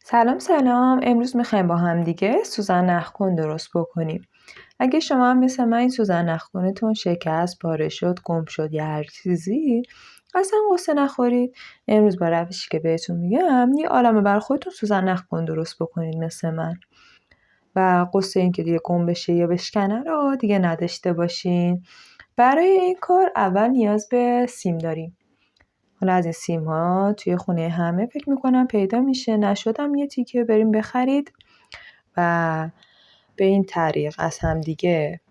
سلام سلام. امروز میخوایم با هم دیگه سوزن نخکن درست بکنیم. اگه شما هم مثل من این سوزن نخکنتون شکست، پاره شد، گم شد یا هر چیزی، اصلا قصه نخورید. امروز با روشی که بهتون میگم یه عالمه بر خودتون سوزن نخکن درست بکنید مثل من. و قصه این که دیگه گم بشه یا بشکنه رو دیگه نداشته باشین. برای این کار اول نیاز به سیم داریم. حالا از این سیم ها توی خونه همه فکر میکنم پیدا میشه، نشدم یه تیکه بریم بخرید و به این طریق از هم دیگه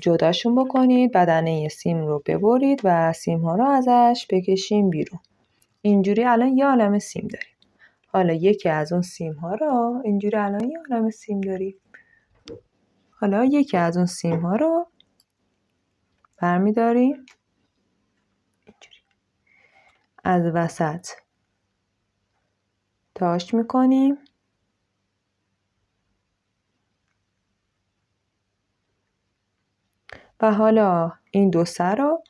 جداشون بکنید. بدنه سیم رو ببرید و سیم ها رو ازش بکشیم بیرون. اینجوری الان یه عالمه سیم داریم. حالا یکی از اون سیم ها رو اینجوری الان یه عالمه سیم داریم. حالا یکی از اون سیم ها رو برمیداریم اینجوری از وسط تاش میکنیم و حالا این دو سر رو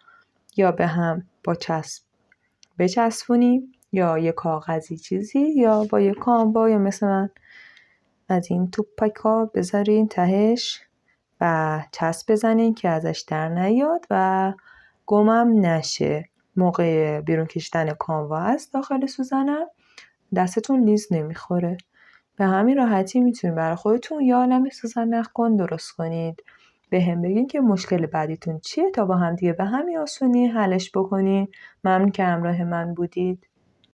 یا به هم با چسب بچسبونیم یا یه کاغذی چیزی یا با یه کامبا یا مثل من از این توپکا بذارین تهش و چسب بزنین که ازش در نیاد و گمم نشه. موقع بیرون کشیدن کاموا هست داخل سوزنم دستتون لیز نمیخوره. به همین راحتی میتونید برای خودتون یه عالمه سوزن نخکن درست کنید. به هم بگین که مشکل بعدیتون چیه تا با هم دیگه به همین آسونی حلش بکنین. ممنون که همراه من بودید.